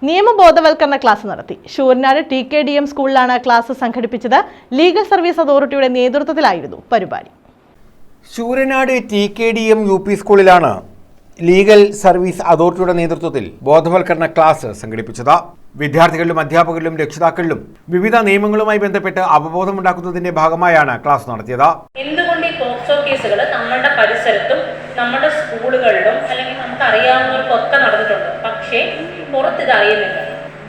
നിയമബോധവൽക്കരണ class നടത്തി. Sooranad TKDM സ്കൂളിലാണ് class സംഘടിപ്പിച്ചത്. ലീഗൽ സർവീസ് അതോറിറ്റിയുടെ നേതൃത്വത്തിലായിരുന്നു പരിപാടി. ശൂരനാട് TKDM UP സ്കൂളിലാണ് ലീഗൽ സർവീസ് അതോറിറ്റിയുടെ നേതൃത്വത്തിൽ ബോധവൽക്കരണ ക്ലാസ് സംഘടിപ്പിച്ചത്. വിദ്യാർത്ഥികളിലും അധ്യാപകരിലും രക്ഷിതാക്കളിലും വിവിധ നിയമങ്ങളുമായി ബന്ധപ്പെട്ട് അവബോധമുണ്ടാക്കുന്നതിന്റെ ഭാഗമായാണ് ക്ലാസ് നടത്തിയത്. എന്തുകൊണ്ട് ഈ പോക്സോ കേസുകൾ നമ്മുടെ പരിസരത്തും നമ്മുടെ സ്കൂളുകളിലും അല്ലെങ്കിൽ നമുക്ക് അറിയാവുന്നവർക്കൊക്കെ നടന്നിട്ടുണ്ട്, പക്ഷേ പുറത്ത് ഇത് അറിയുന്നില്ല,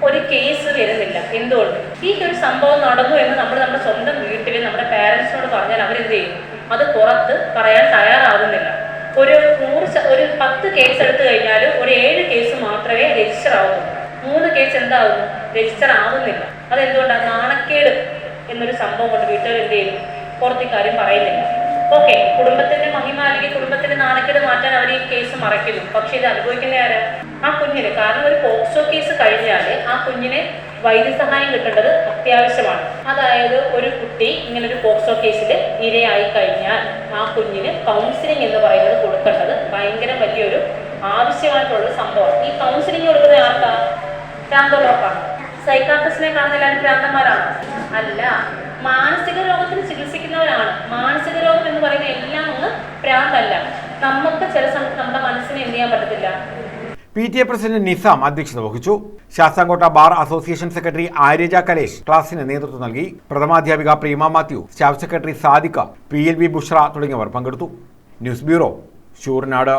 ഒരു കേസ് വരുന്നില്ല. എന്തുകൊണ്ട് ഈ ഒരു സംഭവം നടന്നു എന്ന് നമ്മുടെ സ്വന്തം വീട്ടിൽ നമ്മുടെ പാരൻസിനോട് പറഞ്ഞാൽ അവരെന്ത് ചെയ്യും? അത് പുറത്ത് പറയാൻ തയ്യാറാവുന്നില്ല. ഒരു 10 കേസ് എടുത്തു കഴിഞ്ഞാൽ ഒരു 7 കേസ് മാത്രമേ രജിസ്റ്റർ ആവുന്നുള്ളൂ. 3 കേസ് എന്താവുന്നു? രജിസ്റ്റർ ആവുന്നില്ല. അതെന്തുകൊണ്ടാണ്? നാണക്കേട് എന്നൊരു സംഭവം കൊണ്ട് വീട്ടുകാർ എന്ത് ചെയ്യും? പുറത്ത് കാര്യം പറയുന്നില്ല. ഓക്കെ, കുടുംബത്തിന്റെ മഹിമ അല്ലെങ്കിൽ കുടുംബത്തിന്റെ നാണക്കേട് മാറ്റാൻ അവർ ഈ കേസ് മറയ്ക്കുന്നു. പക്ഷെ ഇത് അനുഭവിക്കുന്ന ആരാ? ആ കുഞ്ഞിന്. കാരണം ഒരു പോക്സോ കേസ് കഴിഞ്ഞാൽ ആ കുഞ്ഞിന് വൈദ്യസഹായം കിട്ടേണ്ടത് അത്യാവശ്യമാണ്. അതായത് ഒരു കുട്ടി ഇങ്ങനെ ഒരു പോക്സോ കേസിൽ ഇരയായി കഴിഞ്ഞാൽ ആ കുഞ്ഞിന് കൗൺസിലിംഗ് എന്ന് പറയുന്നത് കൊടുക്കേണ്ടത് ഭയങ്കര വലിയൊരു ആവശ്യമായിട്ടുള്ള സംഭവം. ഈ കൗൺസിലിംഗ് കൊടുക്കുന്നത് ആർക്കാ? ഭ്രാന്തോളർക്കാണ്. സൈക്കാട്രിസ്റ്റിനെ കാണുന്ന എല്ലാവരും ഭ്രാന്തന്മാരാണ്? അല്ല, മാനസിക രോഗത്തിന് ചികിത്സിക്കുന്നവരാണ്. മാനസിക രോഗം എന്ന് പറയുന്ന എല്ലാം ഒന്ന് ഭ്രാന്തല്ല. നമുക്ക് ചില സമയത്ത് നമ്മുടെ മനസ്സിനെ എന്ത് ചെയ്യാൻ പറ്റത്തില്ല. PTA പ്രസിഡന്റ് നിസാം അധ്യക്ഷത വഹിച്ചു. Sasthamkotta bar association secretary Aryaja Kalesh ക്ലാസിന് നേതൃത്വം നൽകി. പ്രഥമാധ്യാപിക Preema Mathew, staff secretary Sadiqa, PLB Bushra തുടങ്ങിയവർ പങ്കെടുത്തു. News bureau, Sooranad.